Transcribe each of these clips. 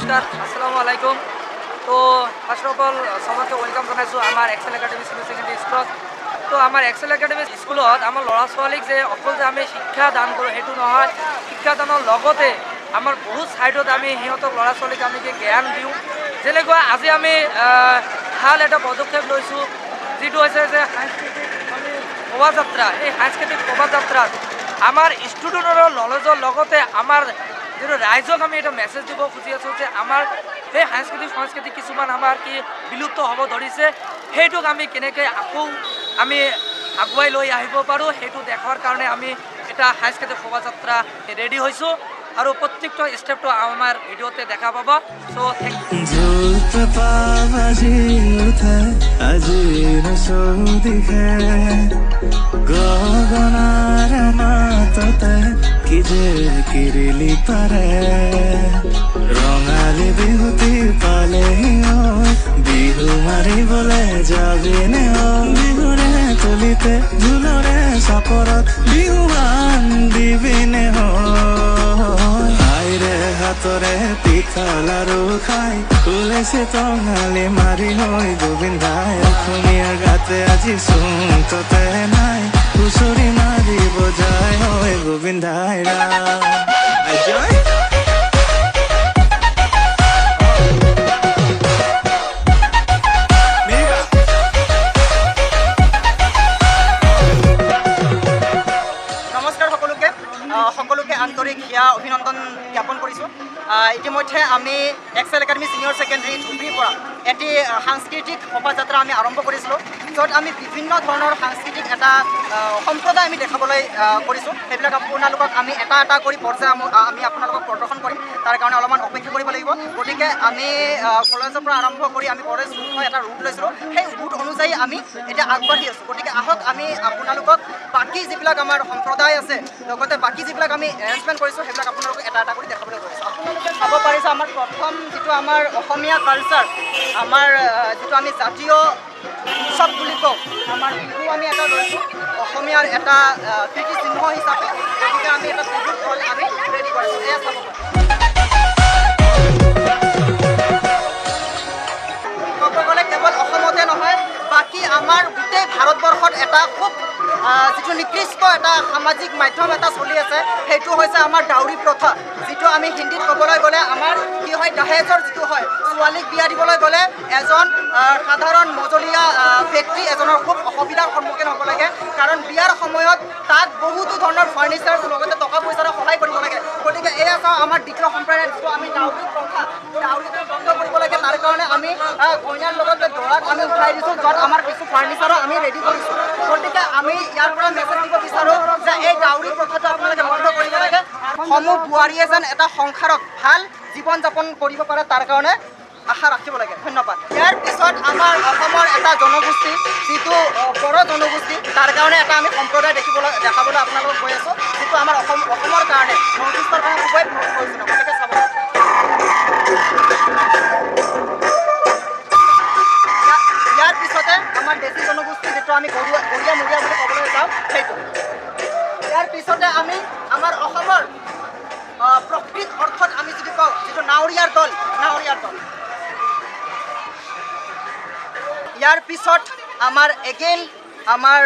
নমস্কাৰ আসসালামু আলাইকুম। তো ফাৰ্ষ্ট অফ অল সবকে ওয়েলকাম জনাইছোঁ আমাৰ এক্সেল একাডেমি চিনিয়ৰ ছেকেণ্ডেৰী স্কুলত। তো আমাৰ এক্সেল একাডেমি স্কুলত আমাৰ ল'ৰা ছোৱালীক যে অকল যে আমি শিক্ষা দান কৰোঁ সেইটো নহয়, শিক্ষাদানৰ লগতে আমাৰ বহুত ছাইডত আমি সিহঁতক ল'ৰা ছোৱালীক আমি জ্ঞান দিওঁ। যেনেকুৱা আজি আমি ভাল এটা পদক্ষেপ লৈছোঁ, যিটো হৈছে যে সাংস্কৃতিক আমি শোভাযাত্ৰা। এই সাংস্কৃতিক শোভাযাত্ৰাত আমাৰ ষ্টুডেণ্টৰ নলেজৰ লগতে আমাৰ যিটো ৰাইজক আমি এটা মেছেজ দিব খুজি আছোঁ যে আমাৰ সেই সাংস্কৃতিক কিছুমান আমাৰ কি বিলুপ্ত হ'ব ধৰিছে, সেইটোক আমি কেনেকৈ আকৌ আমি আগুৱাই লৈ আহিব পাৰোঁ সেইটো দেখাৰ কাৰণে আমি এটা সাংস্কৃতিক শোভাযাত্ৰা ৰেডি হৈছোঁ আৰু প্ৰত্যেকটো ষ্টেপটো আমাৰ ভিডিঅ'তে দেখা পাব। চ' থেংক কিৰিলি পাৰে ৰঙালী বিহুতি পালে বিহু মাৰিবলৈ যাবিনে বিহুৰে তুলিতে ঢোলৰে চাপৰত বিহুৱান দিবিনে আইৰে হাতৰে পিঠা লাৰু খাই ওলাইছে টঙালি মাৰি হৈ গোবিন্দাই অসমীয়াৰ গাতে আজি চোনতে নাই হুঁচৰি মাৰিব যায় হৈ গোবিন্দাই নমস্কাৰ সকলোকে আন্তৰিক হিয়া অভিনন্দন জ্ঞাপন কৰিছোঁ। ইতিমধ্যে আমি এক্সেল একাডেমি ছিনিয়ৰ ছেকেণ্ডেৰী ধুবুৰীৰ পৰা এটি সাংস্কৃতিক শোভাযাত্ৰা আমি আৰম্ভ কৰিছিলোঁ, য'ত আমি বিভিন্ন ধৰণৰ সাংস্কৃতিক এটা সম্প্ৰদায় আমি দেখাবলৈ কৰিছোঁ। সেইবিলাক আপোনালোকক আমি এটা এটা কৰি পৰ্যায় আমি আপোনালোকক প্ৰদৰ্শন কৰিম, তাৰ কাৰণে অলপমান অপেক্ষা কৰিব লাগিব। গতিকে আমি কলেজৰ পৰা আৰম্ভ কৰি আমি কলেজ এটা ৰুট লৈছিলোঁ, সেই ৰুট অনুযায়ী আমি এতিয়া আগবাঢ়ি আছোঁ। গতিকে আহক আমি আপোনালোকক বাকী যিবিলাক আমাৰ সম্প্ৰদায় আছে লগতে বাকী যিবিলাক আমি এৰেঞ্জমেণ্ট কৰিছোঁ সেইবিলাক আপোনালোকক এটা এটা কৰি দেখাবলৈ গৈছোঁ। আপোনালোকে চাব পাৰিছে আমাৰ প্ৰথম যিটো আমাৰ অসমীয়া কালচাৰ, আমাৰ যিটো আমি জাতীয় উৎসৱ বুলি কওঁ, আমাৰ বিহু আমি এটা লৈছোঁ অসমীয়াৰ এটা কীৰ্তিচিহ্ন হিচাপে। গতিকে আমি এটা বিহু দল আমি ৰেডি কৰিছোঁ, এয়া চাব পাৰিম। ক'ব গ'লে কেৱল অসমতে নহয়, বাকী আমাৰ গোটেই ভাৰতবৰ্ষত এটা খুব যিটো নিকৃষ্ট এটা সামাজিক মাধ্যম এটা চলি আছে, সেইটো হৈছে আমাৰ ডাউৰি প্ৰথা। যিটো আমি হিন্দীত ক'বলৈ গ'লে আমাৰ কি হয়, দাহেজৰ যিটো হয়, ছোৱালীক বিয়া দিবলৈ গ'লে এজন সাধাৰণ মজলীয়া ব্যক্তি এজনৰ খুব অসুবিধাৰ সন্মুখীন হ'ব লাগে, কাৰণ বিয়াৰ সময়ত তাক বহুতো ধৰণৰ ফাৰ্নিচাৰ লগতে টকা পইচাৰে সহায় কৰিব লাগে। গতিকে এয়া চাওঁ আমাৰ দ্বিতীয় সম্প্ৰদায়ৰ যিটো আমি ডাউৰি প্ৰথা, ডাউৰিটো বন্ধ কৰিব লাগে। তাৰ কাৰণে আমি কইনাৰ লগতে দৰাক আমি উঠাই দিছোঁ, য'ত আমাৰ কিছু ফাৰ্নিচাৰো আমি ৰেডি কৰিছোঁ। গতিকে আমি ইয়াৰ পৰা মেছেজ দিব বিচাৰোঁ যে এই ডাউৰি প্ৰথাটো আপোনালোকে বন্ধ কৰিব লাগে। সমূহ বোৱাৰীয়ে যেন এটা সংসাৰত ভাল জীৱন যাপন কৰিব পাৰে তাৰ কাৰণে আশা ৰাখিব লাগে। ধন্যবাদ। ইয়াৰ পিছত আমাৰ অসমৰ এটা জনগোষ্ঠী, যিটো বড়ো জনগোষ্ঠী, তাৰ কাৰণে এটা আমি সম্প্ৰদায় দেখাবলৈ আপোনালোকক কৈ আছোঁ, যিটো আমাৰ অসমৰ কাৰণে নৰ্থ ইষ্টৰ কাৰণে খুবেই প্ৰয়োজনীয়। গতিকে চাব, ইয়াৰ পিছতে আমাৰ দেশী জনগোষ্ঠী, যিটো আমি গৰীয়া মৰীয়া বুলি ক'বলৈ যাওঁ, সেইটো। ইয়াৰ পিছতে আমি আমাৰ অসমৰ প্ৰকৃত অৰ্থত আমি যদি কওঁ, যিটো নাৱৰীয়াৰ দল, ইয়াৰ পিছত আমাৰ এগেইন আমাৰ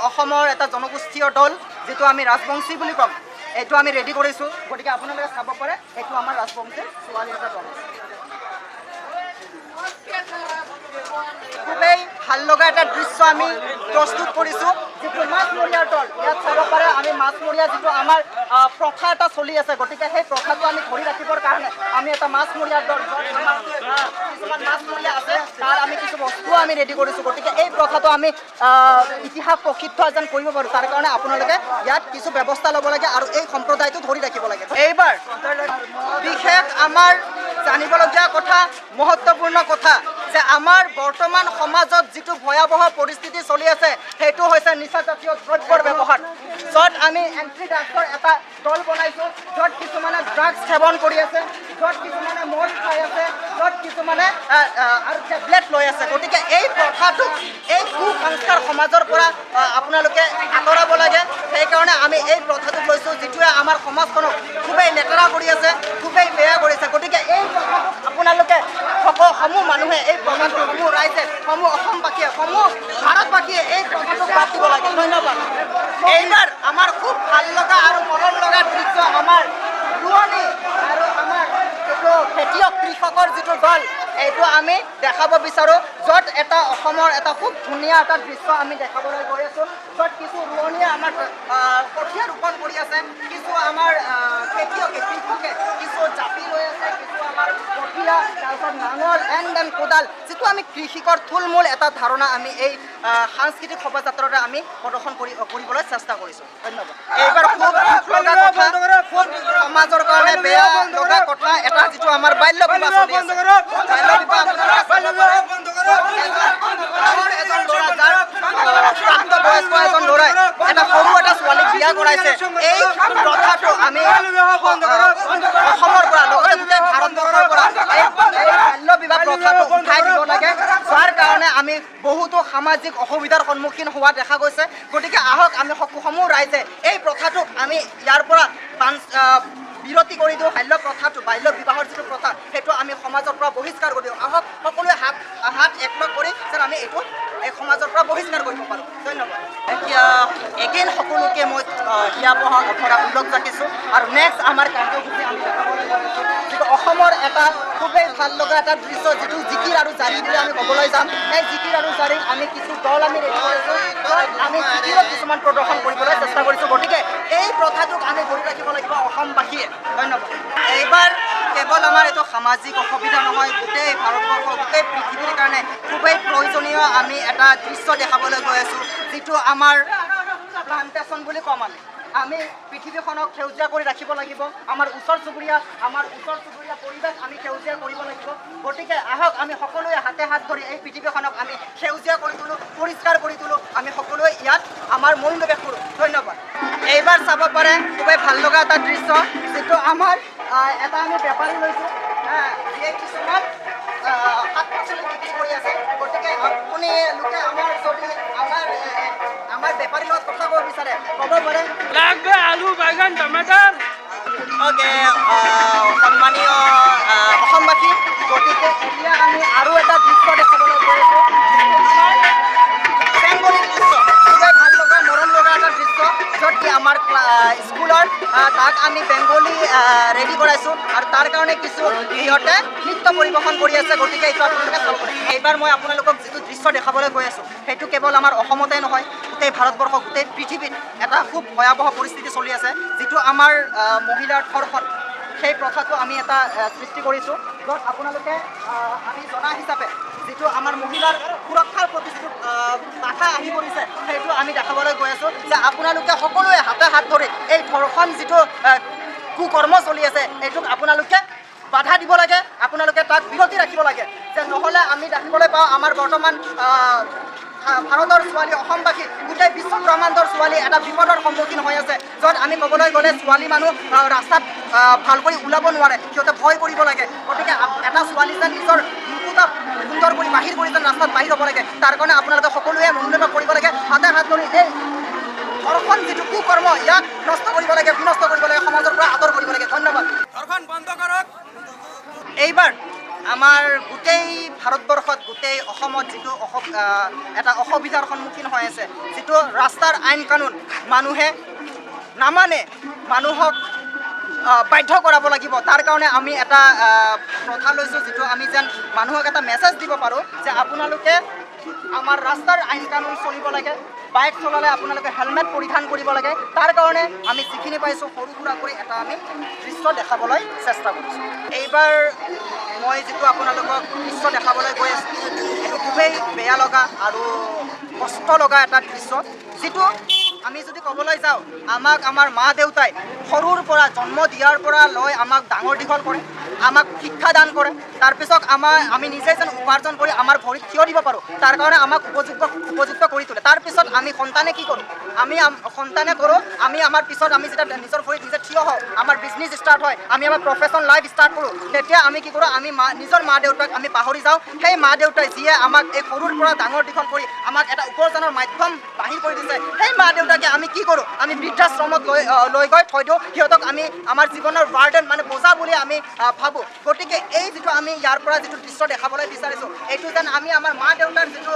অসমৰ এটা জনগোষ্ঠীয় দল, যিটো আমি ৰাজবংশী বুলি ক'ম, এইটো আমি ৰেডি কৰিছোঁ। গতিকে আপোনালোকে চাব পাৰে, এইটো আমাৰ ৰাজবংশীৰ ছোৱালী এটা দল। খুবেই ভাল লগা এটা দৃশ্য আমি প্ৰস্তুত কৰিছোঁ, যিটো মাছমৰীয়াৰ দল। ইয়াত চাব পাৰে আমি মাছমৰীয়া যিটো আমাৰ প্ৰথা এটা চলি আছে, গতিকে সেই প্ৰথাটো আমি ধৰি ৰাখিবৰ কাৰণে আমি এটা মাছমৰীয়াৰ দল, কিছুমান মাছমৰীয়া আছে তাৰ আমি কিছু বস্তুও আমি ৰেডি কৰিছোঁ। গতিকে এই প্ৰথাটো আমি ইতিহাস প্ৰসিদ্ধ যেন কৰিব পাৰোঁ, তাৰ কাৰণে আপোনালোকে ইয়াত কিছু ব্যৱস্থা ল'ব লাগে আৰু এই সম্প্ৰদায়টো ধৰি ৰাখিব লাগে। এইবাৰ বিশেষ আমাৰ জানিবলগীয়া কথা, মহত্বপূৰ্ণ কথা যে আমাৰ বৰ্তমান সমাজত যিটো ভয়াৱহ পৰিস্থিতি চলি আছে, সেইটো হৈছে নিচাজাতীয় দ্ৰব্যৰ ব্যৱহাৰ, য'ত আমি এণ্টি ড্ৰাগছৰ এটা দল বনাইছোঁ, য'ত কিছুমানে ড্ৰাগছ সেৱন কৰি আছে, য'ত কিছুমানে মদ খাই আছে, য'ত কিছুমানে আৰু টেবলেট লৈ আছে। গতিকে এই প্ৰথাটোক, এই কুসংস্কাৰ সমাজৰ পৰা আপোনালোকে আঁতৰাব লাগে। সেইকাৰণে আমি এই প্ৰথাটোক লৈছোঁ, যিটোৱে আমাৰ সমাজখনক খুবেই লেতেৰা কৰি আছে, খুবেই বেয়া কৰিছে। গতিকে এই প্ৰথাটোক মানুহে এই প্ৰথাটো সমূহ ৰাইজে সমূহ অসমবাসীয়ে সমূহ ভাৰতবাসীয়ে এই প্ৰথাটোক বাদ দিব লাগে ধন্যবাদ এইবাৰ আমাৰ খুব ভাল লগা আৰু মৰম লগা দৃশ্য আমাৰ ৰোৱনী আৰু আমাৰ এইটো খেতিয়ক কৃষকৰ যিটো দল এইটো আমি দেখাব বিচাৰোঁ য'ত এটা অসমৰ এটা খুব ধুনীয়া এটা দৃশ্য আমি দেখাবলৈ গৈ আছোঁ য'ত কিছু ৰোৱনীয়ে আমাৰ কঠীয়া ৰোপণ কৰি আছে কিছু আমাৰ খেতিয়কে কৃষকে কিছু জাপি লৈ আছে কিছু আমাৰ কঠীয়া তাৰপিছত নাঙল এন কোদাল যিটো আমি কৃষিকৰ থুলমূল এটা ধাৰণা আমি এই সাংস্কৃতিক শোভাযাত্ৰাৰে আমি প্ৰদৰ্শন কৰিবলৈ চেষ্টা কৰিছোঁ ধন্যবাদ এইবাৰ খুব দুখ লগা কথা খুব সমাজৰ কাৰণে বেয়া লগা কথা এটা যিটো আমাৰ বাল্য বিবাহ চলি আছে বাল্য বিবাহ এজন ল'ৰা যাৰ প্ৰাপ্তবয়স্ক এজন ল'ৰাই এটা সৰু এটা ছোৱালীক বিয়া কৰাইছে এই প্ৰথাটো আমি অসমৰ পৰা লগতে গোটেই ভাৰতবৰ্ষৰ পৰা এই বাল্য বিবাহ প্ৰথাটো উঠাই দিব লাগে যাৰ কাৰণে আমি বহুতো সামাজিক অসুবিধাৰ সন্মুখীন হোৱা দেখা গৈছে গতিকে আহক আমি সমূহ ৰাইজে এই প্ৰথাটোক আমি ইয়াৰ পৰা বিৰতি কৰি দিওঁ বাল্য বিবাহৰ যিটো প্ৰথা সেইটো আমি সমাজৰ পৰা বহিষ্কাৰ কৰি দিওঁ আহক সকলোৱে হাত একলগ কৰি যেন আমি এইটো এই সমাজৰ পৰা বহিষ্কাৰ কৰিব পাৰোঁ ধন্যবাদ এতিয়া এগেইন সকলোকে মই হিয়া ভৰা উল্লেখ ৰাখিছোঁ আৰু নেক্সট আমাৰ কাৰ্যসূচী আমি দেখাবলৈ গৈ আছোঁ যিটো অসমৰ এটা খুবেই ভাল লগা এটা দৃশ্য যিটো জিকিৰ আৰু জাৰি বুলি আমি ক'বলৈ যাম এই জিকিৰ আৰু জাৰিত আমি কিছু দল আমি ৰেডি কৰিছোঁ আমি জিকিৰত কিছুমান প্ৰদৰ্শন কৰিবলৈ চেষ্টা কৰিছোঁ গতিকে এই প্ৰথাটোক আমি ধৰি ৰাখিব লাগিব অসমবাসীয়ে ধন্যবাদ এইবাৰ কেৱল আমাৰ এইটো সামাজিক অসুবিধা নহয় গোটেই ভাৰতবৰ্ষ গোটেই পৃথিৱীৰ কাৰণে খুবেই প্ৰয়োজনীয় আমি এটা দৃশ্য দেখাবলৈ গৈ আছোঁ যিটো আমাৰ প্লান্টেশ্যন বুলি ক'ম আমি পৃথিৱীখনক সেউজীয়া কৰি ৰাখিব লাগিব আমাৰ ওচৰ চুবুৰীয়া পৰিৱেশ আমি সেউজীয়া কৰিব লাগিব গতিকে আহক আমি সকলোৱে হাতে হাত ধৰি এই পৃথিৱীখনক আমি সেউজীয়া কৰি তোলোঁ পৰিষ্কাৰ কৰি তোলোঁ আমি সকলোৱে ইয়াত আমাৰ মনোনিৱেশ কৰোঁ ধন্যবাদ এইবাৰ চাব পাৰে খুবেই ভাল লগা এটা দৃশ্য যিটো আমাৰ এটা আমি বেপাৰী লৈছোঁ যিয়ে কিছুমান শাক পাচলি বিক্ৰী কৰি আছে গতিকে আপুনি লোকে আমাৰ যদি আমাৰ বেপাৰীৰ লগত কথা ক'ব বিচাৰে ক'ব পাৰে লাগবে আলু বাগান টমেটাৰ অ'কে সন্মানীয় অসমবাসী গতিকে এতিয়া আমি আৰু এটা দৃশ্য দেখাবলৈ গৈ আছোঁ বেংগলী দৃশ্য খুবেই ভাল লগা মৰম লগা এটা দৃশ্য য'ত আমাৰ স্কুলৰ তাক আমি বেংগলী ৰেডি কৰাইছোঁ আৰু তাৰ কাৰণে কিছু সিহঁতে নৃত্য পৰিৱেশন কৰি আছে গতিকে এইটো আপোনালোকে চাব পাৰে এইবাৰ মই আপোনালোকক যিটো দৃশ্য দেখাবলৈ গৈ আছোঁ সেইটো কেৱল আমাৰ অসমতে নহয় গোটেই ভাৰতবৰ্ষ গোটেই পৃথিৱীত এটা খুব ভয়াৱহ পৰিস্থিতি চলি আছে যিটো আমাৰ মহিলাৰ ধৰ্ষণ সেই প্ৰথাটো আমি এটা সৃষ্টি কৰিছোঁ য'ত আপোনালোকে আমি জনা হিচাপে যিটো আমাৰ মহিলাৰ সুৰক্ষাৰ প্ৰতি যিটো বাধা আহি পৰিছে সেইটো আমি দেখাবলৈ গৈ আছোঁ যে আপোনালোকে সকলোৱে হাতে হাত ধৰি এই ধৰ্ষণ যিটো কুকৰ্ম চলি আছে এইটোক আপোনালোকে বাধা দিব লাগে আপোনালোকে তাক বিৰতি ৰাখিব লাগে যে নহ'লে আমি দেখিবলৈ পাওঁ আমাৰ বৰ্তমান ভাৰতৰ ছোৱালী অসমবাসী গোটেই বিশ্ব ব্ৰহ্মাণ্ডৰ ছোৱালী এটা বিপদৰ সন্মুখীন হৈ আছে য'ত আমি ক'বলৈ গ'লে ছোৱালী মানুহ ৰাস্তাত ভালকৈ ওলাব নোৱাৰে সিহঁতে ভয় কৰিব লাগে গতিকে এটা ছোৱালী যেন নিজৰ মুকুতা সুন্দৰ কৰি বাহিৰ কৰি যেন ৰাস্তাত বাহিৰ হ'ব লাগে তাৰ কাৰণে আপোনালোকে সকলোৱে মনোনিৱেশ কৰিব লাগে হাতে হাত ধৰি এই ধৰ্ষণ যিটো কুকৰ্ম ইয়াক নষ্ট কৰিব লাগে বিনষ্ট কৰিব লাগে সমাজৰ পৰা আঁতৰ কৰিব লাগে ধন্যবাদ ধৰ্ষণ বন্ধ কৰক এইবাৰ আমাৰ গোটেই ভাৰতবৰ্ষত গোটেই অসমত যিটো এটা অসুবিধাৰ সন্মুখীন হৈ আছে যিটো ৰাস্তাৰ আইন কানুন মানুহে নামানে মানুহক বাধ্য কৰাব লাগিব তাৰ কাৰণে আমি এটা প্ৰথা লৈছোঁ যিটো আমি যেন মানুহক এটা মেছেজ দিব পাৰোঁ যে আপোনালোকে আমাৰ ৰাস্তাৰ আইন কানুন চলিব লাগে বাইক চলালে আপোনালোকে হেলমেট পৰিধান কৰিব লাগে তাৰ কাৰণে আমি যিখিনি পাইছোঁ সৰু সুৰা কৰি এটা আমি দৃশ্য দেখাবলৈ চেষ্টা কৰিছোঁ এইবাৰ মই যিটো আপোনালোকক দৃশ্য দেখাবলৈ গৈ আছোঁ এইটো খুবেই বেয়া লগা আৰু কষ্ট লগা এটা দৃশ্য যিটো আমি যদি ক'বলৈ যাওঁ আমাক আমাৰ মা দেউতাই সৰুৰ পৰা জন্ম দিয়াৰ পৰা লৈ আমাক ডাঙৰ দীঘল কৰে আমাক শিক্ষা দান কৰে তাৰপিছত আমি নিজে যেন উপাৰ্জন কৰি আমাৰ ভৰিত থিয় দিব পাৰোঁ তাৰ কাৰণে আমাক উপযুক্ত কৰি তোলে তাৰপিছত আমি সন্তানে কি কৰোঁ সন্তানে কৰোঁ আমি আমাৰ পিছত আমি যেতিয়া নিজৰ ভৰিত নিজে থিয় হওঁ আমাৰ বিজনেছ ষ্টাৰ্ট হয় আমি আমাৰ প্ৰফেশ্যন লাইফ ষ্টাৰ্ট কৰোঁ তেতিয়া আমি কি কৰোঁ আমি নিজৰ মা দেউতাক আমি পাহৰি যাওঁ সেই মা দেউতাই যিয়ে আমাক এই সৰুৰ পৰা ডাঙৰ দীঘল কৰি আমাক এটা উপাৰ্জনৰ মাধ্যম বাহিৰ কৰি দিছে সেই মা দেউতাকে আমি কি কৰোঁ আমি বৃদ্ধাশ্ৰমত লৈ গৈ থৈ দিওঁ সিহঁতক আমি আমাৰ জীৱনৰ বাৰ্ডেন মানে বোজা বুলি আমি নাভাবোঁ। গতিকে এই যিটো আমি ইয়াৰ পৰা যিটো দৃশ্য দেখাবলৈ বিচাৰিছোঁ, এইটো যেন আমি আমাৰ মা দেউতাৰ যিটো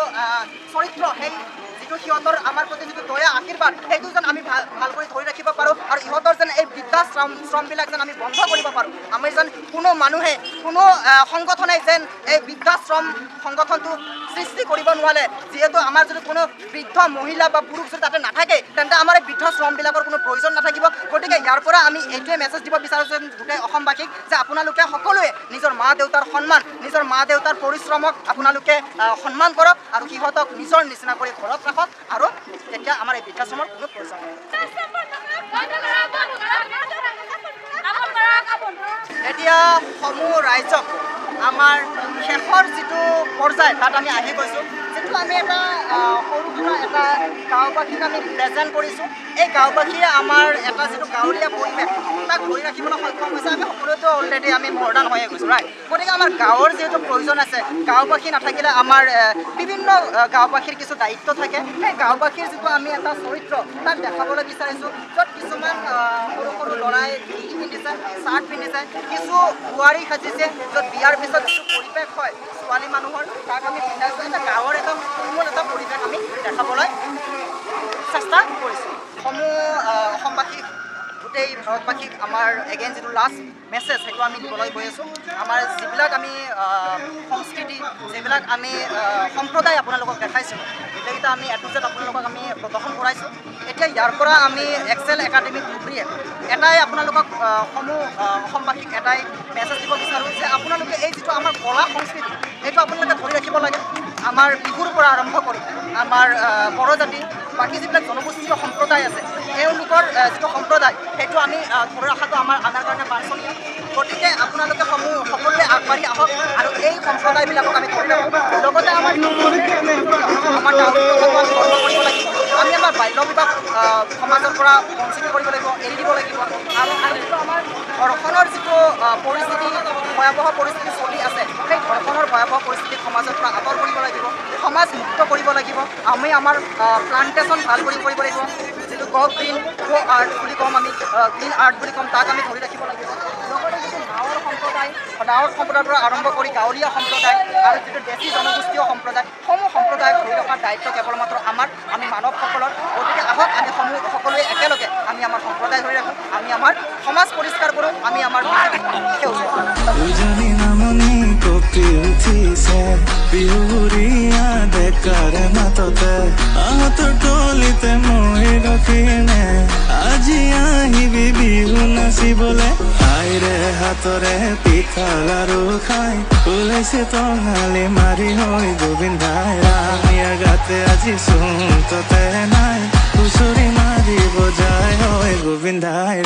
চৰিত্ৰ, সেই যিটো সিহঁতৰ আমাৰ প্ৰতি যিটো দয়া আশীৰ্বাদ, সেইটো যেন আমি ভালকৈ ধৰি ৰাখিব পাৰোঁ আৰু ইহঁতৰ যেন এই বৃদ্ধাশ্ৰমবিলাক যেন আমি বন্ধ কৰিব পাৰোঁ। আমি যেন কোনো মানুহে, কোনো সংগঠনে যেন এই বৃদ্ধাশ্ৰম সংগঠনটো সৃষ্টি কৰিব নোৱাৰে। যিহেতু আমাৰ যদি কোনো বৃদ্ধ মহিলা বা পুৰুষ যদি তাতে নাথাকে, তেন্তে আমাৰ এই বৃদ্ধাশ্ৰমবিলাকৰ কোনো প্ৰয়োজন নাথাকিব। গতিকে ইয়াৰ পৰা আমি এইটোৱে মেছেজ দিব বিচাৰোঁ যে গোটেই অসমবাসীক, যে আপোনালোকে সকলোৱে নিজৰ মা দেউতাৰ সন্মান, নিজৰ মা দেউতাৰ পৰিশ্ৰমক আপোনালোকে সন্মান কৰক আৰু সিহঁতক নিজৰ নিচিনা কৰি ঘৰত ৰাখক, আৰু তেতিয়া আমাৰ এই বৃদ্ধাশ্ৰমৰ কোনো প্ৰয়োজন নাই। এতিয়া সমূহ ৰাইজক আমাৰ শেষৰ যিটো পৰ্যায় তাত আমি আহি গৈছোঁ। যিটো আমি এটা সৰু সুৰা এটা গাঁওবাসীক আমি প্ৰেজেণ্ট কৰিছোঁ। এই গাঁওবাসীয়ে আমাৰ এটা যিটো গাঁৱলীয়া পৰিৱেশ তাক ধৰি ৰাখিবলৈ সক্ষম হৈছে। আমি সকলোতো অলৰেডি আমি মডাৰ্ণ হৈয়ে গৈছোঁ, ৰাইট? গতিকে আমাৰ গাঁৱৰ যিহেতু প্ৰয়োজন আছে, গাঁওবাসী নাথাকিলে আমাৰ বিভিন্ন গাঁওবাসীৰ কিছু দায়িত্ব থাকে। সেই গাঁওবাসীৰ যিটো আমি এটা চৰিত্ৰ তাক দেখাবলৈ বিচাৰিছোঁ, য'ত কিছুমান সৰু সৰু ল'ৰাই ধুতি পিন্ধিছে, চাৰ্ট পিন্ধিছে, কিছু বোৱাৰী সাজিছে, য'ত বিয়াৰ পিছত যিটো পৰিৱেশ হয় ছোৱালী মানুহৰ, তাক আমি পিন্ধাইছোঁ। এটা গাঁৱৰ এটা কোমল এটা পৰিৱেশ আমি দেখাবলৈ চেষ্টা কৰিছোঁ। সমূহ অসমবাসীক, গোটেই ভাৰতবাসীক আমাৰ এগেইন যিটো লাষ্ট মেছেজ, সেইটো আমি দিবলৈ গৈ আছোঁ। আমাৰ যিবিলাক আমি সংস্কৃতি, যিবিলাক আমি সম্প্ৰদায় আপোনালোকক দেখাইছোঁ, গোটেইকেইটা আমি এটোজেড আপোনালোকক আমি প্ৰদৰ্শন কৰাইছোঁ। এতিয়া ইয়াৰ পৰা আমি এক্সেল একাডেমী ধুবুৰীয়ে এটাই আপোনালোকক সমূহ অসমবাসীক এটাই মেছেজ দিব বিচাৰোঁ যে আপোনালোকে এই যিটো আমাৰ কলা সংস্কৃতি, সেইটো আপোনালোকে ধৰি ৰাখিব লাগে। আমাৰ বিহুৰ পৰা আৰম্ভ কৰি আমাৰ বড়ো জাতি, বাকী যিবিলাক জনগোষ্ঠীয় সম্প্ৰদায় আছে, তেওঁলোকৰ যিটো সম্প্ৰদায়, সেইটো আমি ধৰি ৰখাটো আমাৰ কাৰণে বাঞ্ছনীয়। গতিকে আপোনালোকে সকলোৱে আগবাঢ়ি আহক আৰু এই সম্প্ৰদায়বিলাকক আমি ধৰি ৰাখোঁ। লগতে আমাৰ ডাউৰি প্ৰথাটো আমি বন্ধ কৰিব লাগিব। আমি আমাৰ বাল্য বিবাহ সমাজৰ পৰা বঞ্চিত কৰিব লাগিব, এৰি দিব লাগিব। আৰু যিটো আমাৰ ধৰ্ষণৰ যিটো পৰিস্থিতি, ভয়াৱহ পৰিস্থিতি চলি আছে, সেই ধৰ্ষণৰ ভয়াৱহ পৰিস্থিতি সমাজৰ পৰা আঁতৰ কৰিব লাগিব, সমাজ মুক্ত কৰিব লাগিব। আমি আমাৰ প্লান্টেশ্যন ভাল কৰিব লাগিব, যিটো গ্ৰীণ আৰ্ট বুলি ক'ম, আমি গ্ৰীণ আৰ্ট বুলি ক'ম, তাক আমি ধৰি ৰাখিব লাগিব। লগতে যিটো গাঁৱৰ সম্প্ৰদায়ৰ পৰা আৰম্ভ কৰি গাঁৱলীয়া সম্প্ৰদায় আৰু যিটো দেশী জনগোষ্ঠীয় সম্প্ৰদায়, সমূহ সম্প্ৰদায়ক ধৰি ৰখাৰ দায়িত্ব কেৱল মাত্ৰ আমি মানৱসকলৰ। গতিকে আহক আমি সকলোৱে একেলগে আমি আমাৰ সম্প্ৰদায় ধৰি ৰাখোঁ, আমি আমাৰ সমাজ পৰিষ্কাৰ কৰোঁ, আমি আমাৰ উজনি নামনি কপি উঠিছে বিহুৰীয়া ডেকাৰ মাততে, আহঁতৰ টলিতে মই ৰখিনে আজি আহিবি বিহু নাচিবলে। আইৰে হাতৰে পিঠা লাৰু খাই ওলাইছে টঙালি মাৰি হৈ গোবিন্দাই। ৰামিয়াৰ গাতে আজি চোন ততে নাই, হুঁচৰি মাৰি বজাই হৈ গোবিন্দাই।